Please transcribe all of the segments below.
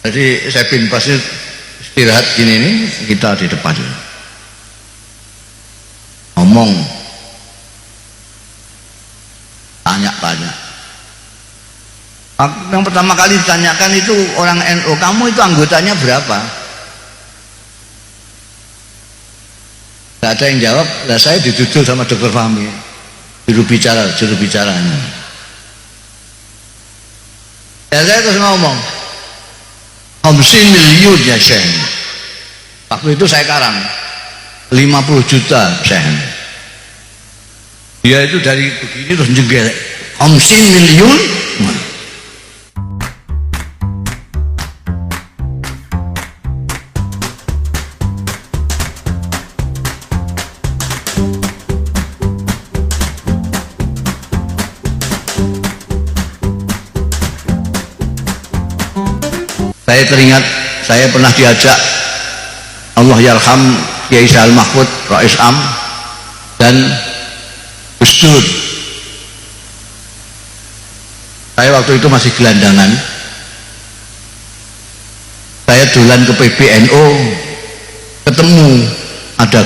Jadi saya bin pasir istirahat gini nih, kita di depan ngomong, tanya-tanya. Yang pertama kali ditanyakan itu orang NU, kamu itu anggotanya berapa? Gak ada yang jawab. Lah saya dituduh sama Dr. Fahmi, juru bicaranya. Ya saya terus ngomong, 50 miliar ya Syekh. Waktu itu saya karang 50 juta Syekh. Dia itu dari begini terus jengkel 50 miliar. Saya teringat, saya pernah diajak Allah yarham Kiai Sahal Mahfud, Rais Am dan Gus Dur. Saya waktu itu masih gelandangan. Saya dolan ke PBNU, ketemu ada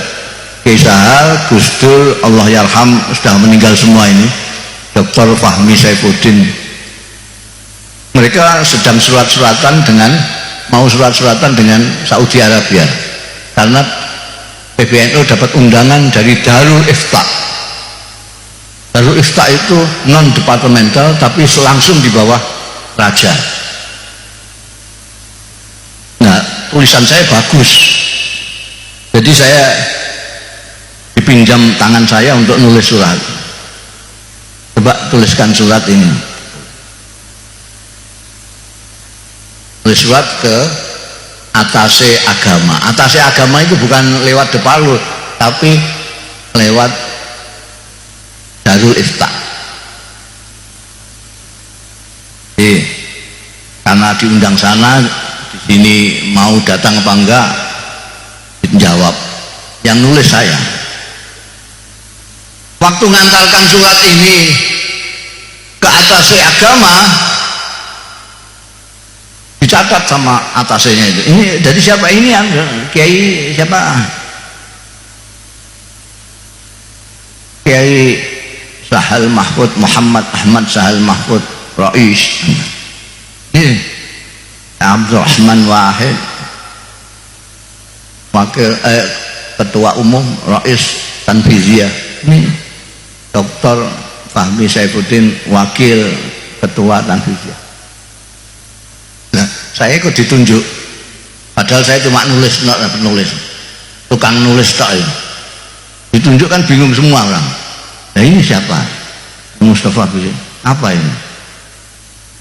Kiai Sahal, Gus Dur, Allah yarham sudah meninggal semua ini, Dr. Fahmi Saifuddin. Mereka sedang surat-suratan dengan Saudi Arabia karena PBNU dapat undangan dari Darul Ifta. Darul Ifta itu non departemental tapi langsung di bawah raja. Nah, tulisan saya bagus, jadi saya dipinjam tangan saya untuk nulis surat. Coba tuliskan surat ini. Surat ke atase agama. Atase agama itu bukan lewat Deparlu, tapi lewat Darul Ifta. Jadi, karena diundang sana, di sini mau datang apa enggak, dijawab. Yang nulis saya. Waktu ngantarkan surat ini ke atase agama, dicatat sama atasnya itu. Ini dari siapa ini yang Kiai siapa? Kiai Sahal Mahfud, Muhammad Ahmad Sahal Mahfud, Rais. Ini Abdurrahman Wahid, wakil ketua umum Rais Tanfiziyah. Ini Dr. Fahmi Saifuddin, wakil ketua Tanfiziyah. Nah, saya ikut ditunjuk, padahal saya cuma nulis, tukang nulis tak ya. Ditunjuk kan bingung semua orang. Nah ini siapa? Mustafa Bisri. Apa ini?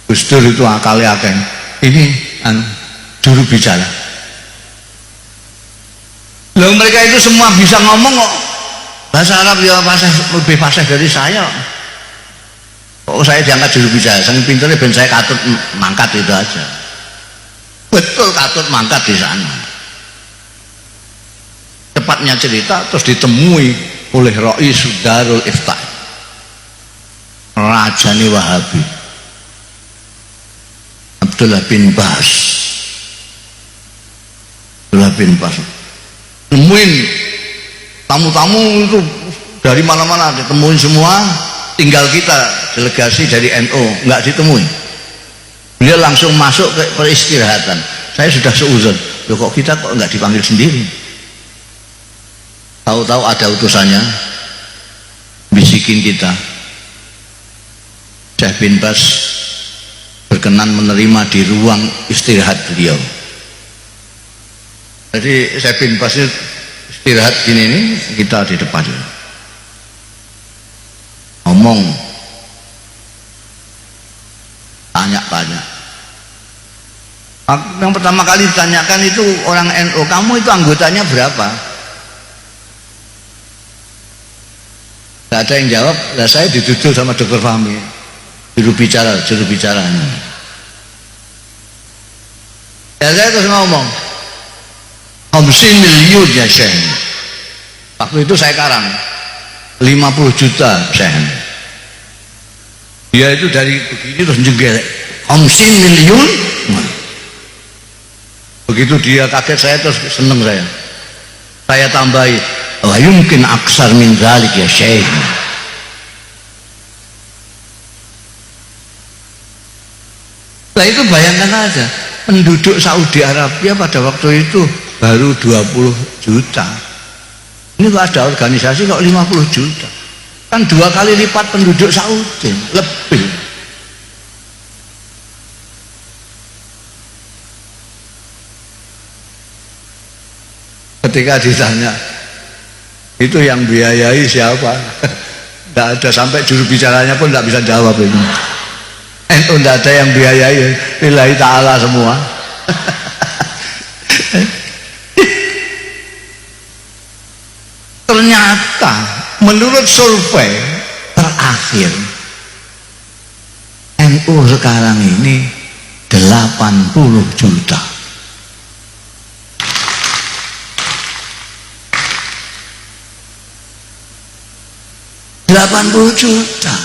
Gus Dur itu akalnya akeh. Ini juru bicara. Loh, mereka itu semua bisa ngomong kok. Bahasa Arab ya lebih fasih dari saya. Oh, saya diangkat juru bicara, saking pinternya ben saya katut mangkat itu aja. Betul katut mangkat di sana. Cepatnya cerita terus ditemui oleh Rais Darul Ifta, Rajani Wahabi, Abdullah bin Bas. Temuin tamu-tamu itu dari mana-mana, ditemuin semua. Tinggal kita delegasi dari NU nggak ditemui. Beliau langsung masuk ke peristirahatan. Saya sudah seuzon, loh kok kita kok nggak dipanggil sendiri? Tahu-tahu ada utusannya bisikin kita, Syekh bin Bas berkenan menerima di ruang istirahat beliau. Jadi Syekh bin Bas istirahat gini nih, kita di depan ngomong, tanya-tanya. Yang pertama kali ditanyakan itu orang NU, kamu itu anggotanya berapa? Gak ada yang jawab. Lah saya dituduh sama Dr. Fahmi, juru bicaranya. Ya saya terus ngomong, 50 miliar ya Syekh. Waktu itu saya karang 50 juta Syekh. Dia itu dari begini terus jengkel 50 miliar. Begitu dia kaget saya terus seneng saya tambahi, la yumkin aksar min zalik ya syekh. Nah itu bayangkan aja, penduduk Saudi Arabia pada waktu itu baru 20 juta. Ini kok ada organisasi kok 50 juta. Kan 2 kali lipat penduduk Saudi, lebih. Ketika ditanya, itu yang biayai siapa? Tidak ada, sampai juru bicaranya pun tidak bisa jawab ini. Itu tidak ada yang biayai, lillahi ta'ala semua. Ternyata menurut survei terakhir NU sekarang ini 80 juta. $80 juta.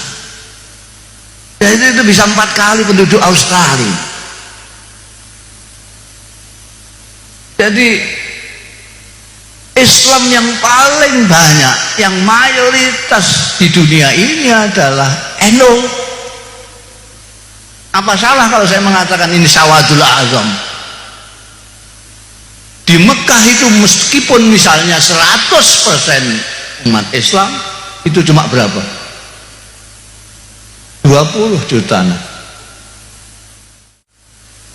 Jadi itu bisa 4 kali penduduk Australia. Jadi Islam yang paling banyak, yang mayoritas di dunia ini adalah NU. Apa salah kalau saya mengatakan ini Sawadul Azam? Di Mekah itu meskipun misalnya 100% umat Islam, itu cuma berapa? 20 juta.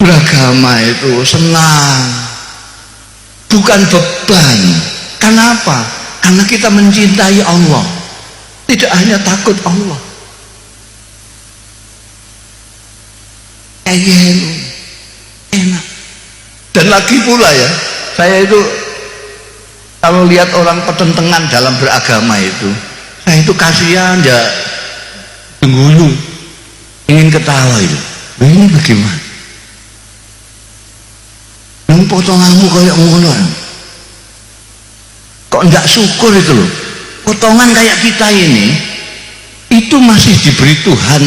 Beragama itu senang, bukan beban. Kenapa? Karena kita mencintai Allah, tidak hanya takut Allah. Enak. Dan lagi pula ya, saya itu kalau lihat orang pertentangan dalam beragama itu, saya itu kasihan ya, tengguyu, ingin ketawa itu. Ini bagaimana? Yang potonganmu kayak ngono, kok enggak syukur itu loh. Potongan kayak kita ini itu masih diberi Tuhan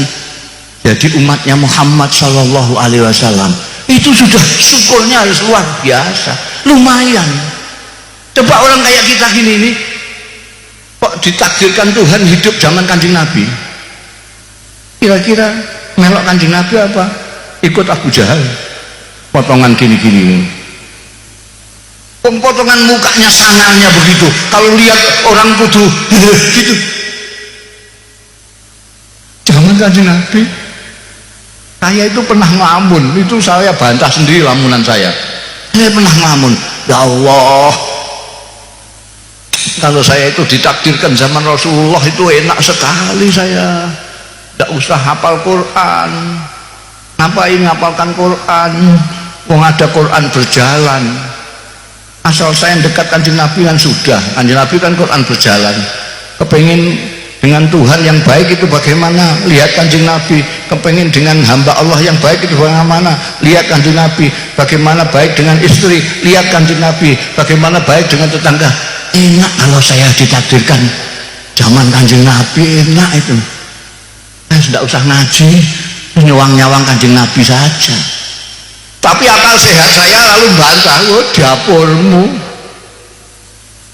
jadi umatnya Muhammad Sallallahu Alaihi Wasallam. Itu sudah syukurnya harus luar biasa, lumayan. Coba orang kayak kita gini nih, kok ditakdirkan Tuhan hidup zaman Kanjeng Nabi, kira-kira melok Kanjeng Nabi apa ikut Abu Jahal? Potongan gini-gini, potongan mukanya sangarnya begitu, kalau lihat orang kudu gitu. Zaman Kanjeng Nabi, saya itu pernah ngelamun, itu saya bantah sendiri lamunan saya pernah ngelamun, ya Allah, kalau saya itu ditakdirkan zaman Rasulullah itu enak sekali, saya tidak usah hafal Quran, ngapain ngapalkan Quran, wong ada Quran berjalan, asal saya dekat Kanjeng Nabi kan sudah. Kanjeng Nabi kan Quran berjalan. Kepengin dengan Tuhan yang baik itu bagaimana, lihat Kanjeng Nabi. Kepengin dengan hamba Allah yang baik itu bagaimana, lihat Kanjeng Nabi. Bagaimana baik dengan istri, lihat Kanjeng Nabi. Bagaimana baik dengan tetangga. Enak kalau saya ditakdirkan zaman Kanjeng Nabi, enak itu. Saya tidak usah ngaji, nyawang-nyawang Kanjeng Nabi saja. Tapi akal sehat saya lalu bantah, oh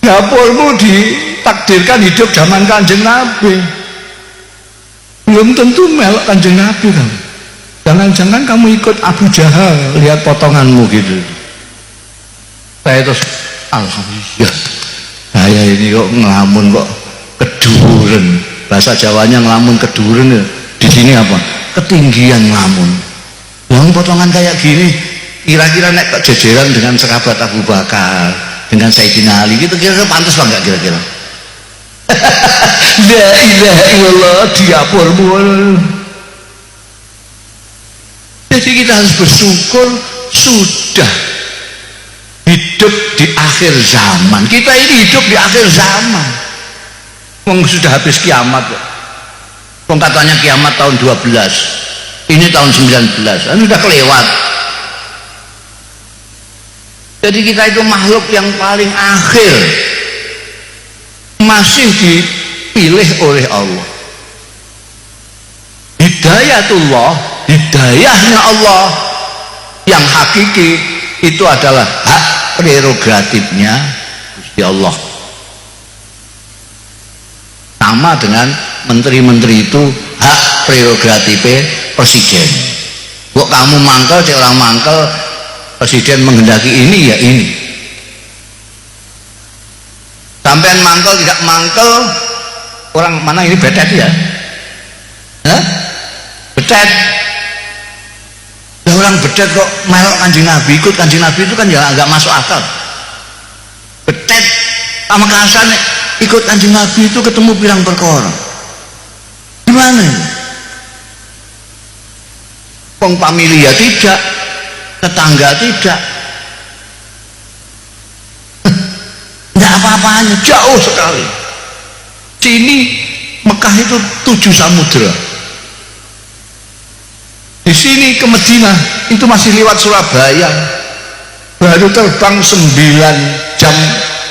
dapurmu ditakdirkan hidup zaman Kanjeng Nabi, belum tentu melok Kanjeng Nabi kan. Jangan-jangan kamu ikut Abu Jahal, lihat potonganmu gitu. Saya terus alhamdulillah, saya ini kok ngelamun kok keduren, bahasa Jawanya ngelamun keduren. Di sini apa? Ketinggian ngelamun. Yang potongan kayak gini, kira-kira nek jejeran dengan sahabat Abu Bakar, dengan Sayyidina Ali, gitu kira-kira pantas apa enggak kira-kira? La ilaha illallah, diapurmu. Jadi kita harus bersyukur sudah hidup di akhir zaman. Kita ini hidup di akhir zaman. Sudah habis kiamat. Katanya kiamat tahun 12. Ini tahun 19, ini sudah kelewat. Jadi kita itu makhluk yang paling akhir, masih dipilih oleh Allah. Hidayatullah, hidayahnya Allah yang hakiki, itu adalah hak prerogatifnya Gusti Allah. Sama dengan menteri-menteri itu hak prerogatifnya presiden. Kok kamu mangkel, cek orang mangkel, presiden menghendaki ini ya ini. Sampean mangkel tidak mangkel, orang mana ini betet ya? Hah? Betet. Orang betet kok melok Kanjeng Nabi, ikut Kanjeng Nabi itu kan ya agak masuk akal. Betet sama kasan ikut Kanjeng Nabi itu ketemu pirang perkara. Gimana ini? Wong familia tidak, tetangga tidak. Enggak apa-apanya, jauh sekali. Sini Mekah itu 7 samudra. Di sini ke Madinah itu masih lewat Surabaya, baru terbang 9 jam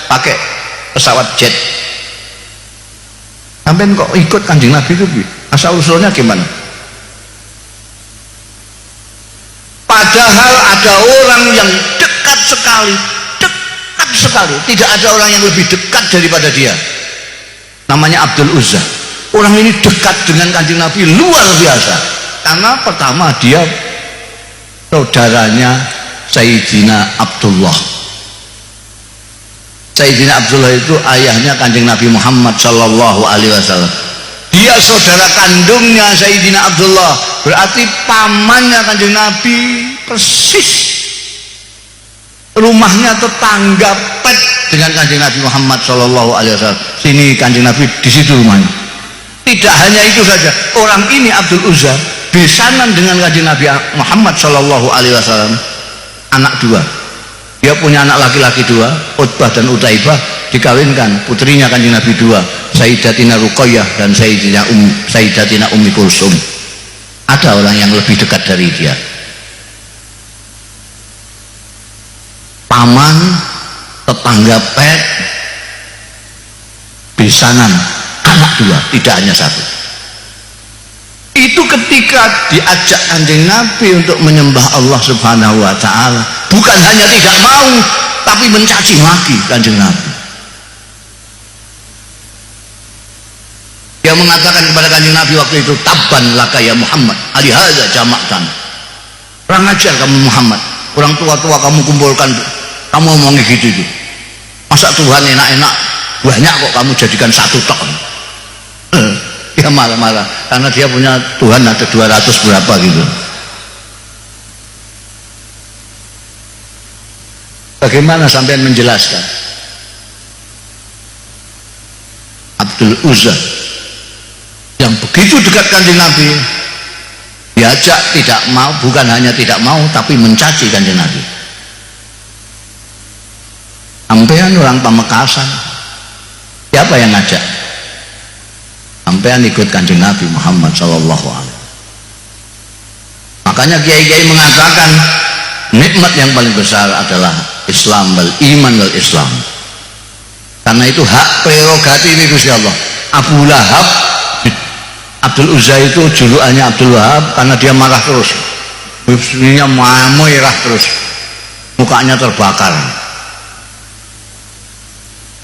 pakai pesawat jet. Sampai kok ikut Kanjeng Nabi itu asal usulnya gimana? Padahal ada orang yang dekat sekali, tidak ada orang yang lebih dekat daripada dia, namanya Abdul Uzza. Orang ini dekat dengan Kanjeng Nabi luar biasa. Karena pertama dia saudaranya Sayyidina Abdullah. Sayyidina Abdullah itu ayahnya Kanjeng Nabi Muhammad sallallahu alaihi wasallam. Dia saudara kandungnya Sayyidina Abdullah, berarti pamannya Kanjeng Nabi persis. Rumahnya tetangga pet dengan Kanjeng Nabi Muhammad sallallahu alaihi wasallam. Sini Kanjeng Nabi, di situ rumahnya. Tidak hanya itu saja, orang ini Abdul Uzza besanan dengan Kanjeng Nabi Muhammad sallallahu alaihi wasallam, anak 2. Dia punya anak laki-laki 2, Utbah dan Utaibah, dikawinkan putrinya Kanjeng Nabi 2, Sayyidatina Ruqayyah dan Sayyidatina Ummi Kulsum. Ada orang yang lebih dekat dari dia. Paman, tetangga pet, besanan, anak 2, tidak hanya 1. Itu ketika diajak Kanjeng Nabi untuk menyembah Allah Subhanahu wa ta'ala, bukan hanya tidak mau, tapi mencaci maki Kanjeng Nabi. Dia mengatakan kepada Kanjeng Nabi waktu itu, tabban laka ya Muhammad, alihadza jama'tan. Kurang ajar kamu Muhammad, orang tua-tua kamu kumpulkan, kamu ngomongnya gitu itu. Masa Tuhan enak-enak banyak kok kamu jadikan 1 tok. Dia marah-marah karena dia punya Tuhan ada 200 berapa gitu. Bagaimana sampean menjelaskan? Abdul Uzza yang begitu dekat Kanjeng Nabi diajak tidak mau, bukan hanya tidak mau tapi mencaci Kanjeng Nabi. Sampean orang Pamekasan, siapa yang ngajak? Sampean ikut Kanjeng Nabi Muhammad sallallahu alaihi. Makanya kiai-kiai mengatakan nikmat yang paling besar adalah Islam, wal iman wal Islam. Karena itu hak prerogatif Gusti Allah. Abu Lahab, Abdul Uzza itu julukannya Abdul Wahab karena dia marah terus. Muslimnya marah terus. Mukanya terbakar.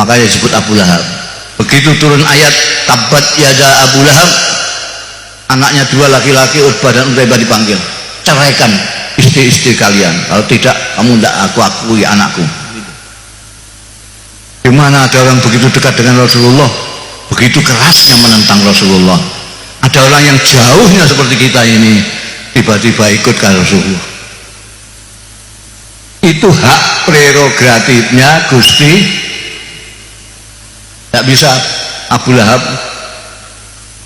Makanya disebut Abu Lahab. Begitu turun ayat tabat yada Abu Lahab, anaknya 2 laki-laki Utbah dan Utaibah dipanggil, ceraikan istri-istri kalian, kalau tidak kamu tidak aku akui anakku. Gimana ada orang begitu dekat dengan Rasulullah, begitu kerasnya menentang Rasulullah. Ada orang yang jauhnya seperti kita ini tiba-tiba ikut ke Rasulullah. Itu hak prerogatifnya Gusti. Tidak bisa Abu Lahab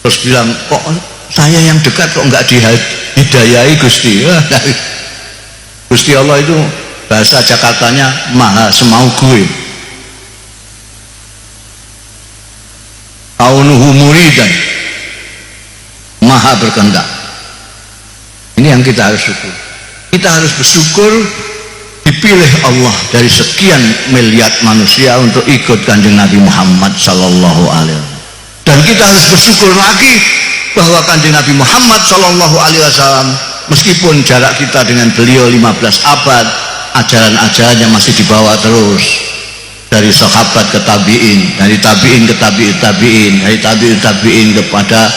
terus bilang, kok saya yang dekat kok enggak dihidayai Gusti. Gusti Allah itu bahasa Jakartanya maha semau gue, aunuhu muridan, maha berkehendak. Ini yang kita harus syukur. Kita harus bersyukur dipilih Allah dari sekian miliar manusia untuk ikut Kanjeng Nabi Muhammad sallallahu alaihi wasallam. Dan kita harus bersyukur lagi bahwa Kanjeng Nabi Muhammad sallallahu alaihi wasallam, meskipun jarak kita dengan beliau 15 abad, ajaran-ajarannya masih dibawa terus dari sahabat ke tabi'in, dari tabi'in ke tabi'in, dari tabi'in kepada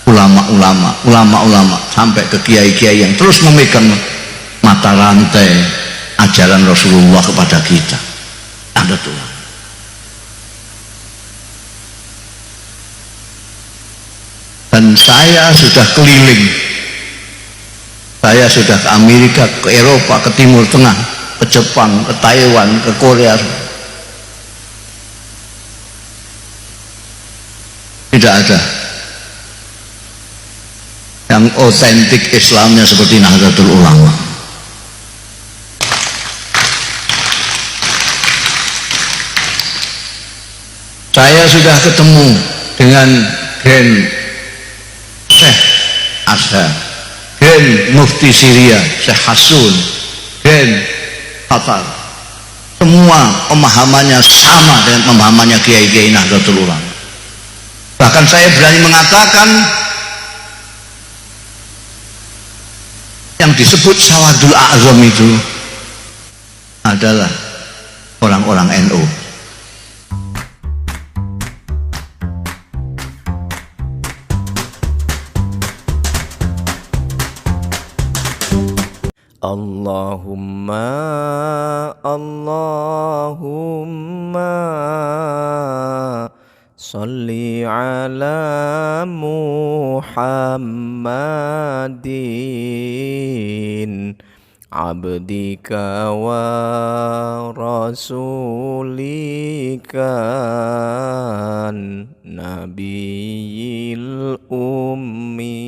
ulama-ulama sampai ke kiai-kiai yang terus memegang mata rantai ajaran Rasulullah kepada kita. Ada Tuhan. Dan saya sudah keliling, saya sudah ke Amerika, ke Eropa, ke Timur Tengah, ke Jepang, ke Taiwan, ke Korea. Tidak ada yang otentik Islamnya seperti Nahdlatul Ulama. Saya sudah ketemu dengan Gen Syekh Azhar, Gen Mufti Syria Syekh Hasun, Gen Qatar. Semua pemahamannya sama dengan pemahamannya kiai-kiai Nahdlatul Ulama. Bahkan saya berani mengatakan yang disebut Sawadul A'zam itu adalah orang-orang NU. Allahumma salli ala Muhammadin abdika wa rasulika nabiyil ummi.